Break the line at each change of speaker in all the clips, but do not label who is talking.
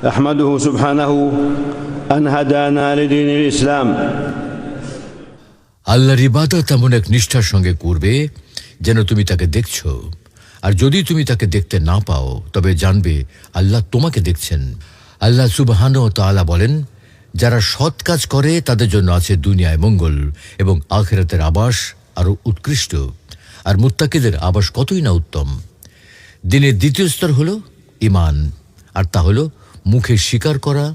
أحمده سبحانه أن هدانا لدين الإسلام
আল্লাহর ইবাদত এমন এক নিষ্ঠার সঙ্গে করবে যেন তুমি তাকে দেখছো, আর যদি তুমি তাকে দেখতে না পাও তবে জানবে আল্লাহ তোমাকে দেখছেন। আল্লাহ সুবহানাহু ওয়া তাআলা বলেন, যারা সৎ কাজ করে তাদের জন্য আছে দুনিয়ায় মঙ্গল এবং আখিরাতের আবাস আরো উৎকৃষ্ট, আর মুত্তাকিদের আবাস কতই না উত্তম। দিনের দ্বিতীয় স্তর হলো ঈমান, আর তা হলো মুখে স্বীকার করা,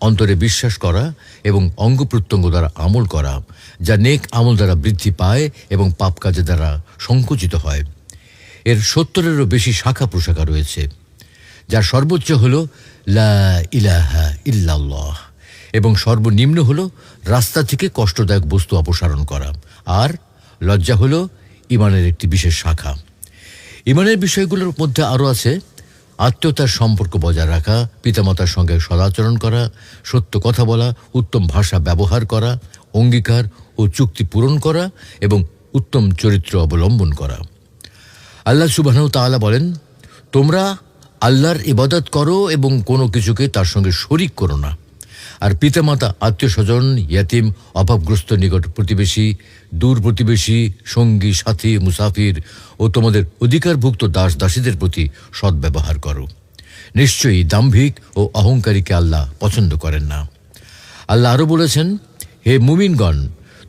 অন্তরে বিশ্বাস করা এবং অঙ্গ প্রত্যঙ্গ দ্বারা আমল করা, যা নেক আমল দ্বারা বৃদ্ধি পায় এবং পাপ কাজের দ্বারা সংকুচিত হয়। এর 70-এরও বেশি শাখা প্রশাখা রয়েছে, যার সর্বোচ্চ হলো লা ইলাহা ইল্লাল্লাহ এবং সর্বনিম্ন হলো রাস্তা থেকে কষ্টদায়ক বস্তু অপসারণ করা, আর লজ্জা হলো ঈমানের একটি বিশেষ শাখা। ঈমানের বিষয়গুলোর মধ্যে আরও আছে আত্মীয়তার সম্পর্ক বজায় রাখা, পিতামাতার সঙ্গে সদাচরণ করা, সত্য কথা বলা, উত্তম ভাষা ব্যবহার করা, অঙ্গীকার ও চুক্তি পূরণ করা এবং উত্তম চরিত্র অবলম্বন করা। আল্লাহ সুবহানাহু ওয়া তাআলা বলেন, তোমরা আল্লাহর ইবাদত করো এবং কোনো কিছুকে তার সঙ্গে শরিক করো না। আর পিতামাতা, আত্মীয় স্বজন, ইয়াতিম, অভাবগ্রস্ত নিকট প্রতিবেশী, দূর প্রতিবেশী, সঙ্গী সাথী, মুসাফির ও তোমাদের অধিকারভুক্ত দাস দাসীদের প্রতি সদ্ব্যবহার করো। নিশ্চয়ই দাম্ভিক ও অহংকারীকে আল্লাহ পছন্দ করেন না। আল্লাহ আরও বলেছেন, হে মুমিনগণ,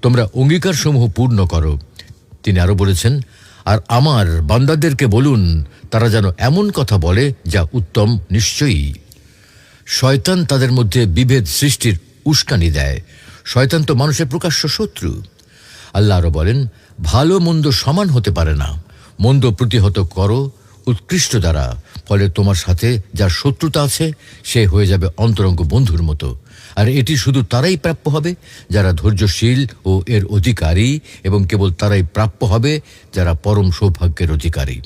তোমরা অঙ্গীকারসমূহ পূর্ণ করো। তিনি আরও বলেছেন, আর আমার বান্দাদেরকে বলুন তারা যেন এমন কথা বলে যা উত্তম। নিশ্চয়ই শয়তান তাদের মধ্যে বিভেদ সৃষ্টির উস্কানি দেয়। শয়তান তো মানুষের প্রকাশ্য শত্রু। আল্লাহ আরও বলেন, ভালো মন্দ সমান হতে পারে না, মন্দ প্রতিহত করো উৎকৃষ্ট দ্বারা, ফলে তোমার সাথে যার শত্রুতা আছে সে হয়ে যাবে অন্তরঙ্গ বন্ধুর মতো। আর এটি শুধু তারাই প্রাপ্য হবে যারা ধৈর্যশীল ও এর অধিকারী, এবং কেবল তারাই প্রাপ্য হবে যারা পরম সৌভাগ্যের অধিকারী।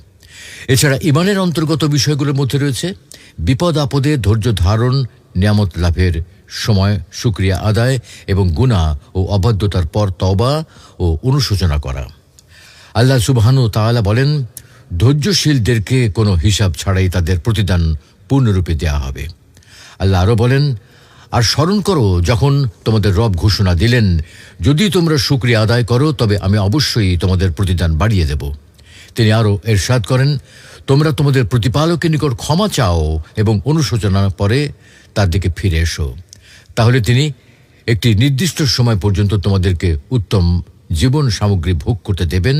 এছাড়া ঈমানের অন্তর্গত বিষয়গুলোর মধ্যে রয়েছে বিপদ আপদে ধৈর্য ধারণ, নিয়ামত লাভের সময় শুকরিয়া আদায় এবং গুনাহ ও অবাধ্যতার পর তওবা ও অনুশোচনা করা। আল্লাহ সুবহানাহু ওয়া তাআলা বলেন, ধৈর্যশীলদেরকে কোনো হিসাব ছাড়াই তাদের প্রতিদান পূর্ণরূপে দেয়া হবে। আল্লাহ আরও বলেন, আর স্মরণ করো যখন তোমাদের রব ঘোষণা দিলেন, যদি তোমরা শুকরিয়া আদায় করো তবে আমি অবশ্যই তোমাদের প্রতিদান বাড়িয়ে দেব। তিনি আরও ইরশাদ করেন, তোমরা তোমাদের প্রতিপালকের নিকট ক্ষমা চাও এবং অনুশোচনার পরে তার দিকে ফিরে এসো, তাহলে তিনি একটি নির্দিষ্ট সময় পর্যন্ত তোমাদেরকে উত্তম জীবন সামগ্রী ভোগ করতে দেবেন,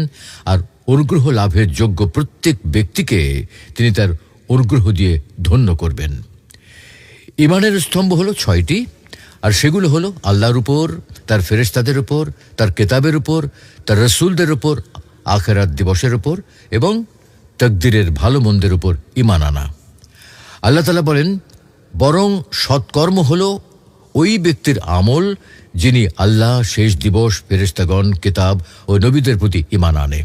আর অনুগ্রহ লাভের যোগ্য প্রত্যেক ব্যক্তিকে তিনি তার অনুগ্রহ দিয়ে ধন্য করবেন। ঈমানের স্তম্ভ হলো 6টি, আর সেগুলো হলো আল্লাহর উপর, তার ফেরেশতাদের উপর, তার কিতাবের উপর, তার রাসূলদের উপর, আখিরাত দিবসের উপর এবং তাকদীরের ভালো মন্দের উপর ঈমান আনা। আল্লাহ তাআলা বলেন, বরং সৎকর্ম হলো ওই ব্যক্তির আমল যিনি আল্লাহ, শেষ দিবস, ফেরেশতাগণ, কিতাব ও নবীদের প্রতি ঈমান আনে।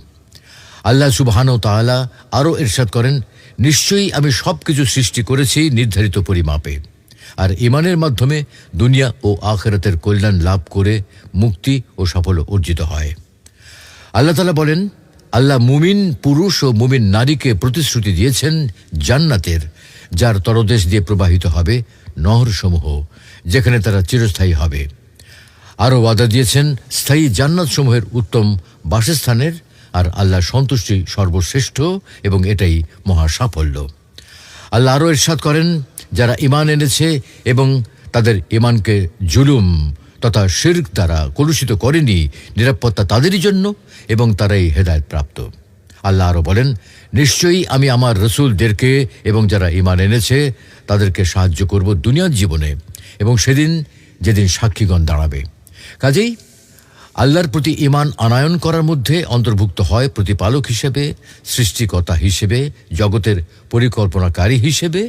আল্লাহ সুবহানাহু ওয়া তাআলা আরও ইরশাদ করেন, নিশ্চয়ই আমি সব কিছু সৃষ্টি করেছি নির্ধারিত পরিমাপে, আর ঈমানের মাধ্যমে দুনিয়া ও আখিরাতের কল্যাণ লাভ করে মুক্তি ও সাফল্য অর্জিত হয়। আল্লাহ তাআলা বলেন, আল্লাহ মুমিন পুরুষ ও মুমিন নারীকে প্রতিশ্রুতি দিয়েছেন জান্নাতের, যার তলদেশ দিয়ে প্রবাহিত হবে নহরসমূহ, যেখানে তারা চিরস্থায়ী হবে। আরও ওয়াদা দিয়েছেন স্থায়ী জান্নাতসমূহের উত্তম বাসস্থানের, আর আল্লাহর সন্তুষ্টি সর্বশ্রেষ্ঠ এবং এটাই মহা সাফল্য। আল্লাহ আরও ইরশাদ করেন, যারা ঈমান এনেছে এবং তাদের ঈমানকে জুলুম তথা শিরক দ্বারা কলুষিত করেনি, নিরাপত্তা তাদেরই জন্য এবং তারাই হেদায়েত প্রাপ্ত। আল্লাহ আরও বলেন, নিশ্চয়ই আমি আমার রাসূলদেরকে এবং যারা ঈমান এনেছে তাদেরকে সাহায্য করব দুনিয়ার জীবনে এবং সেদিন যেদিন সাক্ষীগণ দাঁড়াবে। কাজেই আল্লাহর প্রতি ঈমান আনয়ন করার মধ্যে অন্তর্ভুক্ত হয় প্রতিপালক হিসেবে, সৃষ্টিকর্তা হিসেবে, জগতের পরিকল্পনাকারী হিসেবে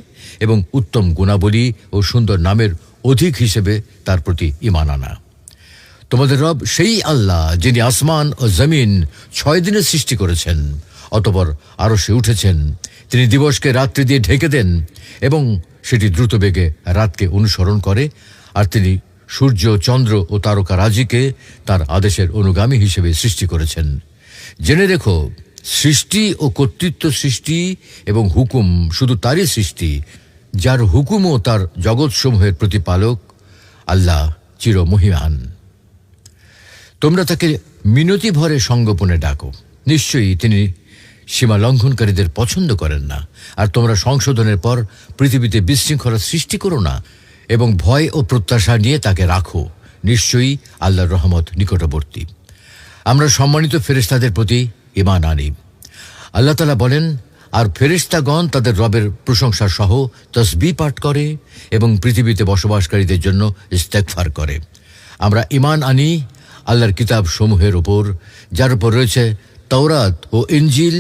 এবং উত্তম গুণাবলী ও সুন্দর নামের অধিক হিসেবে তার প্রতি ঈমান আনা। তোমাদের রব সেই আল্লাহ যিনি আসমান ও জমিন 6 দিনে সৃষ্টি করেছেন, অতঃপর আরশে উঠেছেন। তিনি দিবসকে রাত্রি দিয়ে ঢেকে দেন এবং সেটি দ্রুত বেগে রাতকে অনুসরণ করে, আর তিনি সূর্য, চন্দ্র ও তারকারাজিকে তার আদেশের অনুগামী হিসেবে সৃষ্টি করেছেন। জেনে রেখো, সৃষ্টি ও কর্তৃত্ব সৃষ্টি এবং হুকুম শুধু তারই সৃষ্টি, যার হুকুম ও তার জগৎসমূহের প্রতিপালক আল্লাহ চিরমহিমান। তোমরা তাকে মিনতি ভরে সঙ্গোপনে ডাকো, নিশ্চয়ই তিনি সীমা লঙ্ঘনকারীদের পছন্দ করেন না। আর তোমরা সংশোধনের পর পৃথিবীতে বিশৃঙ্খলা সৃষ্টি করো না, এবং ভয় ও প্রত্যাশা নিয়ে তাকে রাখো, নিশ্চয়ই আল্লাহর রহমত নিকটবর্তী। আমরা সম্মানিত ফেরেশতাদের প্রতি ঈমান আনি। আল্লাহ তাআলা বলেন, আর ফেরেশতাগণ তাদের রবের প্রশংসা সহ তসবিহ পাঠ করে এবং পৃথিবীতে বসবাসকারীদের জন্য ইস্তেগফার করে। আমরা ঈমান আনি আল্লাহর কিতাব সমূহের উপর, যার উপর রয়েছে তাওরাত ও ইনজিল,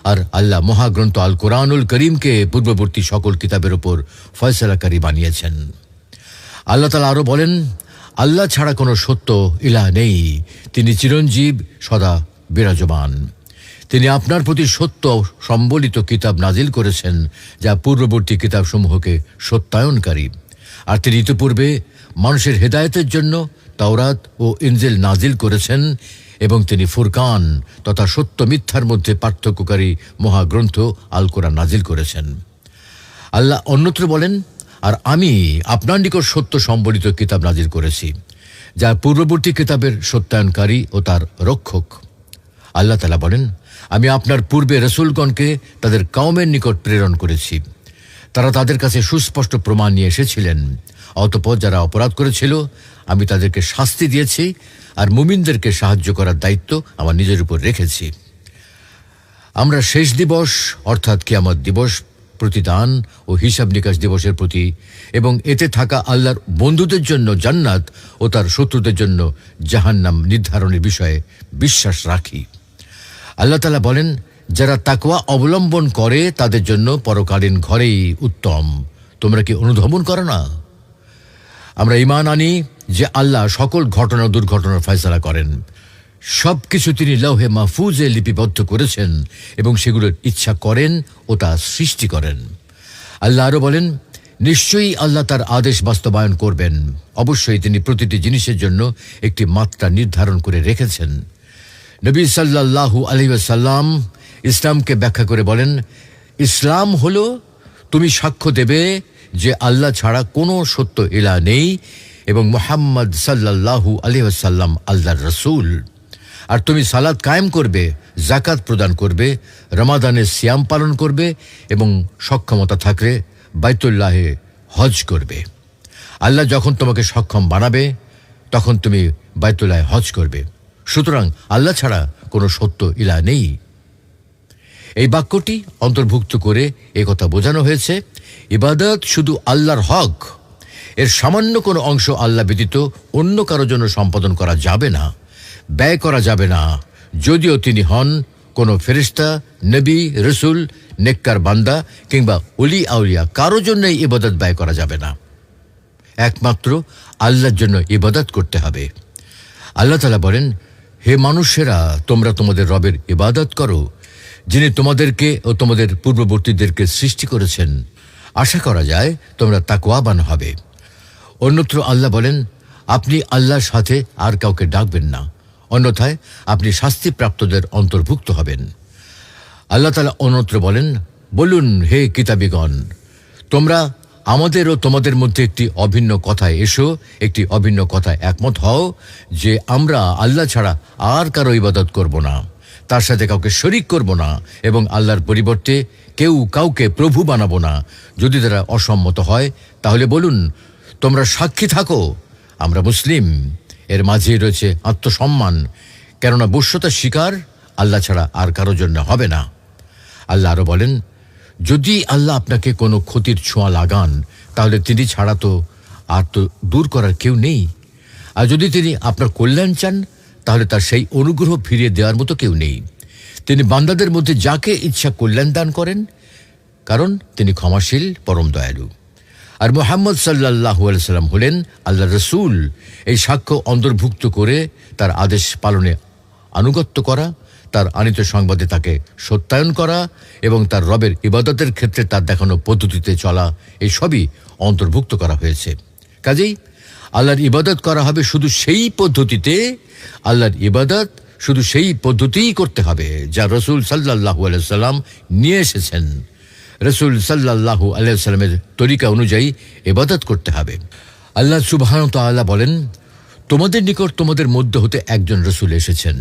আর আল্লাহ মহাগ্রন্থ আল কোরআনুল করিমকে পূর্ববর্তী সকল কিতাবের উপর ফয়সালাকারী বানিয়েছেন। আল্লাহ তাআলা আরও বলেন, আল্লাহ ছাড়া কোনো সত্য ইলাহ নেই, তিনি চিরঞ্জীব, সদা বিরাজমান। তিনি আপনার প্রতি সত্য সম্বলিত কিতাব নাজিল করেছেন, যা পূর্ববর্তী কিতাবসমূহকে সত্যায়নকারী। আর তিনি ইতিপূর্বে মানুষের হেদায়েতের জন্য তাওরাত ও ইনজিল নাজিল করেছেন, এবং তিনি ফুরকান তথা সত্য মিথ্যার মধ্যে পার্থক্যকারী মহাগ্রন্থ আল কোরআন নাজিল করেছেন। আল্লাহ অন্যত্র বলেন, আর আমি আপনার নিকট সত্য সম্বলিত কিতাব নাজিল করেছি, যা পূর্ববর্তী কিতাবের সত্যায়নকারী ও তার রক্ষক। আল্লাহ তাআলা বলেন, আমি আপনার পূর্বে রসুলগণকে তাদের কওমের নিকট প্রেরণ করেছি, তারা তাদের কাছে সুস্পষ্ট প্রমাণ নিয়ে এসেছিলেন। অতঃপর যারা অপরাধ করেছিল আমি তাদেরকে শাস্তি দিয়েছি, আর মুমিনদেরকে সাহায্য করার দায়িত্ব আমার নিজের উপর রেখেছি। আমরা শেষ দিবস অর্থাৎ কিয়ামত দিবস, প্রতিদান ও হিসাব নিকাশ দিবসের প্রতি এবং এতে থাকা আল্লাহর বন্ধুদের জন্য জান্নাত ও তার শত্রুদের জন্য জাহান্নাম নির্ধারণের বিষয়ে বিশ্বাস রাখি। আল্লাহ তাআলা বলেন, যারা তাকওয়া অবলম্বন করে তাদের জন্য পরকালীন ঘরেই উত্তম। তোমরা কি অনুধাবন করো না? আমরা ঈমান আনি যে আল্লাহ সকল ঘটনা দুর্ঘটনার ফয়সালা করেন। সব কিছু তিনি লৌহে মাহফুজে লিপিবদ্ধ করেছেন এবং সেগুলোর ইচ্ছা করেন ও তা সৃষ্টি করেন। আল্লাহ আরও বলেন, নিশ্চয়ই আল্লাহ তার আদেশ বাস্তবায়ন করবেন। অবশ্যই তিনি প্রতিটি জিনিসের জন্য একটি মাত্রা নির্ধারণ করে রেখেছেন। নবী সাল্লাল্লাহু আলাইহি ওয়াসাল্লাম ইসলামকে ব্যাখ্যা করে বলেন, ইসলাম হলো তুমি সাক্ষ্য দেবে যে আল্লাহ ছাড়া কোনো সত্য ইলাহ নেই এবং মুহাম্মদ সাল্লাল্লাহু আলাইহি ওয়াসাল্লাম আল্লাহর রাসূল। আর তুমি সালাত কায়েম করবে, যাকাত প্রদান করবে, রমাদানের সিয়াম পালন করবে এবং সক্ষমতা থাকলে বাইতুল্লাহে হজ করবে। আল্লাহ যখন তোমাকে সক্ষম বানাবে তখন তুমি বাইতুল্লাহে হজ করবে। সুতরাং আল্লাহ ছাড়া কোনো সত্য ইলাহ নেই। এই বাক্যটি অন্তর্ভুক্ত করে একথা বোঝানো হয়েছে, ইবাদত শুধু আল্লাহর হক, এর সামান্য কোনো অংশ আল্লাহ ব্যতীত অন্য কারো জন্য সম্পাদন করা যাবে না, ব্যয় করা যাবে না। যদিও তিনি হন কোনো ফেরেশতা, নবী, রসুল, নেককার বান্দা কিংবা ওলি আউলিয়া, কারো জন্যই ইবাদত ব্যয় করা যাবে না। একমাত্র আল্লাহর জন্য ইবাদত করতে হবে। আল্লাহ তাআলা বলেন, হে মানুষেরা, তোমরা তোমাদের রবের ইবাদত করো, যিনি তোমাদেরকে ও তোমাদের পূর্ববর্তীদেরকে সৃষ্টি করেছেন। আশা করা যায় তোমরা তাকওয়াবান হবে। অন্যত্র আল্লাহ বলেন, আপনি আল্লাহর সাথে আর কাউকে ডাকবেন না, অন্যথায় আপনি শাস্তিপ্রাপ্তদের অন্তর্ভুক্ত হবেন। আল্লাহ তাআলা অন্যত্র বলেন, বলুন হে কিতাবীগণ, তোমরা আমাদের ও তোমাদের মধ্যে একটি অভিন্ন কথায় এসো, একটি অভিন্ন কথায় একমত হও যে আমরা আল্লাহ ছাড়া আর কারো ইবাদত করব না, তার সাথে কাউকে শরীক করব না এবং আল্লাহর পরিবর্তে কেউ কাউকে প্রভু বানাবো না। যদি তারা অসম্মত হয় তাহলে বলুন, তোমরা সাক্ষী থাকো, আমরা মুসলিম। এর মাঝে রয়েছে আত্মসম্মান, কেননা বশ্যতার শিকার আল্লাহ ছাড়া আর কারো জন্য হবে না। আল্লাহ আরও বলেন, যদি আল্লাহ আপনাকে কোনো ক্ষতির ছোঁয়া লাগান তাহলে তিনি ছাড়া তো আর তো দূর করার কেউ নেই। আর যদি তিনি আপনার কল্যাণ চান তাহলে তার সেই অনুগ্রহ ফিরিয়ে দেওয়ার মতো কেউ নেই। তিনি বান্দাদের মধ্যে যাকে ইচ্ছা কল্যাণ দান করেন, কারণ তিনি ক্ষমাশীল, পরম দয়ালু। আর মুহাম্মদ সাল্লাল্লাহু আলাইহি সাল্লাম হলেন আল্লাহর রাসূল। এই সাক্ষ্য অন্তর্ভুক্ত করে তার আদেশ পালনে আনুগত্য করা, তার আনিত সংবাদে তাকে সত্যায়ন করা এবং তার রবের ইবাদতের ক্ষেত্রে তার দেখানো পদ্ধতিতে চলা, এই সবই অন্তর্ভুক্ত করা হয়েছে। কাজেই আল্লাহর ইবাদত করা হবে শুধু সেই পদ্ধতিতে, আল্লাহর ইবাদত শুধু সেই পদ্ধতিই করতে হবে যা রাসূল সাল্লাল্লাহু আলাইহি সাল্লাম নিয়ে এসেছেন। রাসূল সাল্লাল্লাহু আলাইহি ওয়াসাল্লামের তরিকা অনুযায়ী ইবাদত করতে হবে। আল্লাহ সুবহানাহু ওয়া তাআলা বলেন, তোমাদের নিকট তোমাদের মধ্য হতে একজন রাসূল এসেছেন,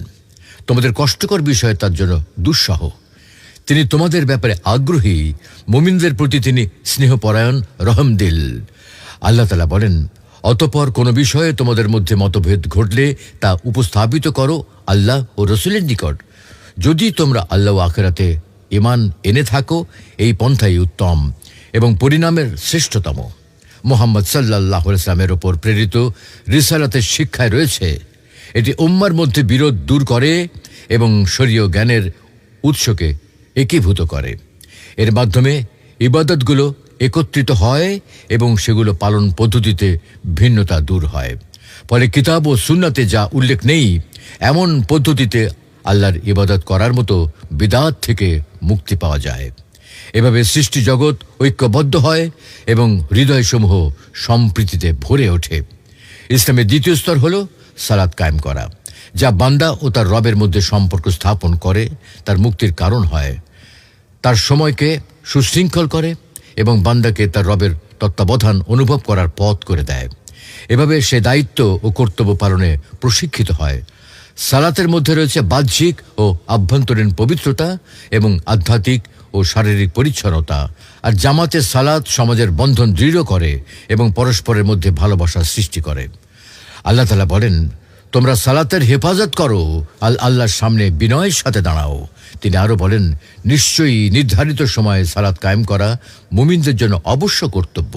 তোমাদের কষ্টকর বিষয় তার জন্য দুঃসহ, তিনি তোমাদের ব্যাপারে আগ্রহী, মুমিনদের প্রতি তিনি স্নেহপরায়ণ, রহমদিল। আল্লাহ তাআলা বলেন, অতঃপর কোনো বিষয়ে তোমাদের মধ্যে মতভেদ ঘটলে তা উপস্থাপিত করো আল্লাহ ও রাসূলের নিকট। যদি তোমরা আল্লাহ ও আখিরাতে ঈমান এনে থাকো, এই পন্থাই উত্তম এবং পরিণামের শ্রেষ্ঠতম। মুহাম্মদ সাল্লাল্লাহু আলাইহি ওয়াসাল্লামের ওপর প্রেরিত রিসালাতের শিক্ষায় রয়েছে, এটি উম্মার মধ্যে বিরোধ দূর করে এবং শরীয় জ্ঞানের উৎসকে একীভূত করে। এর মাধ্যমে ইবাদতগুলো একত্রিত হয় এবং সেগুলো পালন পদ্ধতিতে ভিন্নতা দূর হয়। ফলে কিতাব ও সুন্নাতে যা উল্লেখ নেই এমন পদ্ধতিতে আল্লাহর ইবাদত করার মতো বিদআত থেকে মুক্তি পাওয়া যায়। এভাবে সৃষ্টি জগৎ ঐক্যবদ্ধ হয় এবং হৃদয়সমূহ সম্প্রীতিতে ভরে ওঠে। ইসলামের দ্বিতীয় স্তর হল সালাত কায়েম করা, যা বান্দা ও তার রবের মধ্যে সম্পর্ক স্থাপন করে, তার মুক্তির কারণ হয়, তার সময়কে সুশৃঙ্খল করে এবং বান্দাকে তার রবের তত্ত্বাবধান অনুভব করার পথ করে দেয়। এভাবে সে দায়িত্ব ও কর্তব্য পালনে প্রশিক্ষিত হয়। সালাতের মধ্যে রয়েছে বাহ্যিক ও আভ্যন্তরীণ পবিত্রতা এবং আধ্যাত্মিক ও শারীরিক পরিচ্ছন্নতা। আর জামাতে সালাত সমাজের বন্ধন দৃঢ় করে এবং পরস্পরের মধ্যে ভালোবাসার সৃষ্টি করে। আল্লাহ তাআলা বলেন, তোমরা সালাতের হেফাজত করো, আল্লাহর সামনে বিনয়ের সাথে দাঁড়াও। তিনি আরো বলেন, নিশ্চয়ই নির্ধারিত সময়ে সালাত কায়েম করা মুমিনদের জন্য অবশ্য কর্তব্য।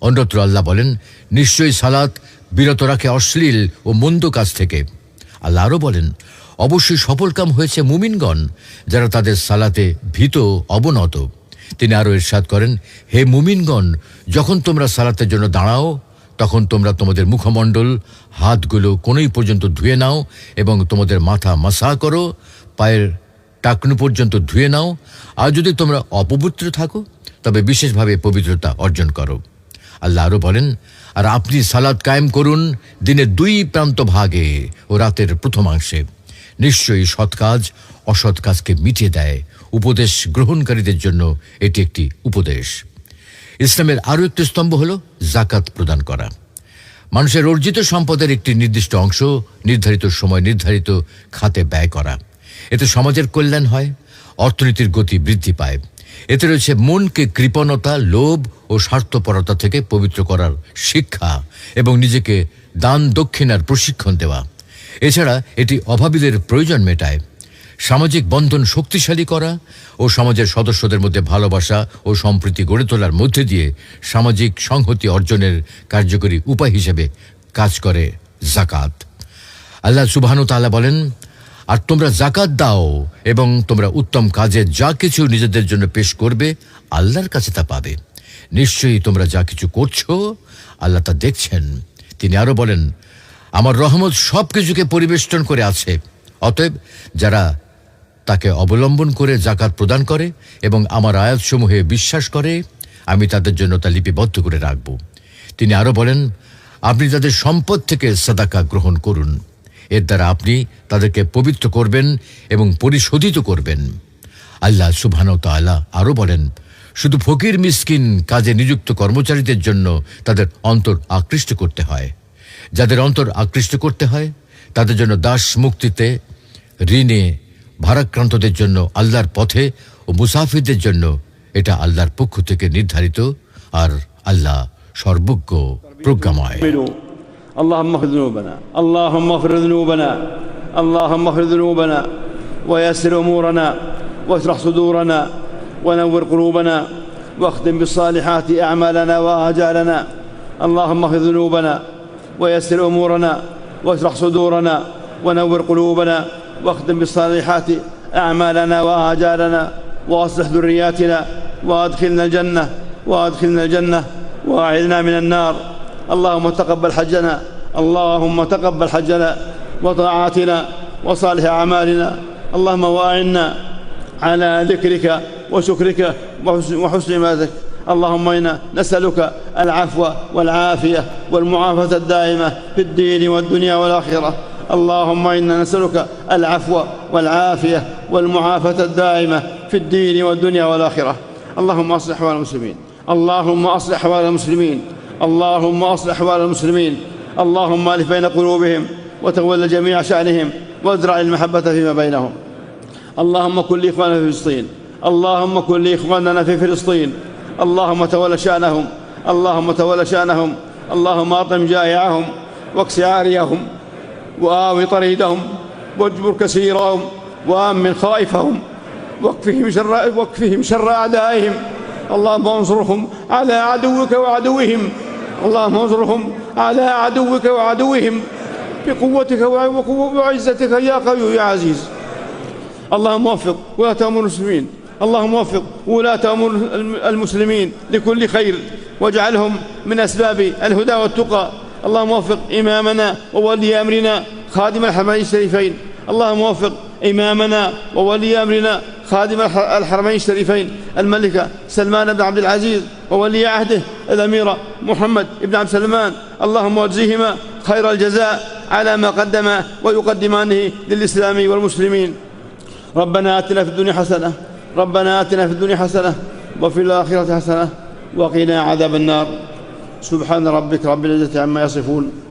অন্যত্র আল্লাহ বলেন, নিশ্চয়ই সালাত বিরত রাখে অশ্লীল ও মন্দ কাজ থেকে। আল্লাহ আরো বলেন, অবশ্যই সফলকাম হয়েছে মুমিনগণ যারা তাদের সালাতে ভীত অবনত। তিনি আরো ইরশাদ করেন, হে মুমিনগণ, যখন তোমরা সালাতের জন্য দাঁড়াও তখন তোমরা তোমাদের মুখমণ্ডল, হাতগুলো কোনই পর্যন্ত ধুয়ে নাও এবং তোমাদের মাথা মাসা করো, পায়ের টাকনু পর্যন্ত ধুয়ে নাও। আর যদি তোমরা অপবিত্র থাকো তবে বিশেষভাবে পবিত্রতা অর্জন করো। আল্লাহ আরো বলেন, আর আপনি সালাত কায়েম করুন দিনের 2 প্রান্ত ভাগে ও রাতের প্রথমাংশে। নিশ্চয়ই সৎ কাজ অসৎ কাজকে মিটিয়ে দেয়। উপদেশ গ্রহণকারীদের জন্য এটি একটি উপদেশ। ইসলামের আরও একটি স্তম্ভ হল যাকাত প্রদান করা। মানুষের অর্জিত সম্পদের একটি নির্দিষ্ট অংশ নির্ধারিত সময় নির্ধারিত খাতে ব্যয় করা। এতে সমাজের কল্যাণ হয়, অর্থনীতির গতি বৃদ্ধি পায়। এতে রয়েছে মনকে কৃপণতা, লোভ ও স্বার্থপরতা থেকে পবিত্র করার শিক্ষা এবং নিজেকে দান দক্ষিণার প্রশিক্ষণ দেওয়া। এছাড়া এটি অভাবীদের প্রয়োজন মেটায়, সামাজিক বন্ধন শক্তিশালী করা ও সমাজের সদস্যদের মধ্যে ভালোবাসা ও সম্প্রীতি গড়ে তোলার মধ্যে দিয়ে সামাজিক সংহতি অর্জনের কার্যকরী উপায় হিসেবে কাজ করে যাকাত। আল্লাহ সুবহানাহু ওয়া তাআলা বলেন, আর তোমরা যাকাত দাও এবং তোমরা উত্তম কাজে যা কিছু নিজেদের জন্য পেশ করবে আল্লাহর কাছে তা পাবে। নিশ্চয়ই তোমরা যা কিছু করছো আল্লাহ তা দেখছেন। তিনি আরো বলেন, আমার রহমত সব কিছুকে পরিবেষ্টন করে আছে, অতএব যারা তাকে অবলম্বন করে যাকাত প্রদান করে এবং আমার আয়াতসমূহে বিশ্বাস করে আমি তাদের জন্য তা লিপিবদ্ধ করে রাখব। তিনি আরো বলেন, আপনি তাদের সম্পদ থেকে সাদাকা গ্রহণ করুন, এর দ্বারা আপনি তাদেরকে পবিত্র করবেন এবং পরিশোধিত করবেন। আল্লাহ সুবহানাহু ওয়া তাআলা আরো বলেন, শুধু ফকির মিসকিন কাজে নিযুক্ত কর্মচারীদের জন্য তাদের অন্তর আকৃষ্ট করতে হয়। যাদের অন্তর আকৃষ্ট করতে হয় তাদের জন্য দাস মুক্তিতে, ঋণে ভারাক্রান্তদের জন্য আল্লাহর পথে ও মুসাফিরদের জন্য এটা আল্লাহর পক্ষ থেকে নির্ধারিত, আর আল্লাহ সর্বজ্ঞ প্রজ্ঞাময়।
اللهم اغفر ذنوبنا، اللهم اغفر ذنوبنا، اللهم اغفر ذنوبنا ويسر امورنا واشرح صدورنا ونور قلوبنا واختم بالصالحات اعمالنا واجالنا. اللهم اغفر ذنوبنا ويسر امورنا واشرح صدورنا ونور قلوبنا واختم بالصالحات اعمالنا واجالنا واصلح ذرياتنا وادخلنا الجنه واعذنا من النار. اللهم تقبل حجنا، اللهم تقبل حجنا وطاعاتنا وصالح أعمالنا. اللهم وأعنا على ذكرك وشكرك وحسن عبادتك. اللهم إنا نسألك العفو والعافية والمعافاة الدائمة في الدين والدنيا والآخرة. اللهم إنا نسألك العفو والعافية والمعافاة الدائمة في الدين والدنيا والآخرة. اللهم أصلح أحوال المسلمين، اللهم أصلح أحوال المسلمين، اللهم أصلح أحوال المسلمين، اللهم ألف بين قلوبهم وتولى جميع شأنهم وازرع المحبة فيما بينهم. اللهم كن لإخواننا في فلسطين، اللهم كن لإخواننا في فلسطين، اللهم تولى شأنهم، اللهم تولى شأنهم، اللهم أطعم جائعهم واكس عاريهم وآوي طريدهم واجبر كسيرهم وآمن خائفهم واكفهم شر أعدائهم. اللهم انصرهم على عدوك وعدوهم، اللهم انصرهم على عدوك وعدوهم بقوتك وعزتك يا قوي يا عزيز. اللهم وفق ولاة أمور المسلمين، اللهم وفق ولاة أمور المسلمين لكل خير واجعلهم من أسباب الهدى والتقى. اللهم وفق إمامنا وولي أمرنا خادم الحرمين الشريفين، اللهم وفق إمامنا وولي أمرنا خادم الحرمين الشريفين الملكة سلمان بن عبد العزيز وولي عهده الأمير محمد بن عبد سلمان، اللهم واجزهما خير الجزاء على ما قدما ويقدمانه للإسلام والمسلمين. ربنا آتنا في الدنيا حسنة، ربنا آتنا في الدنيا حسنة وفي الآخرة حسنة وقنا عذاب النار. سبحان ربك رب العزة عما يصفون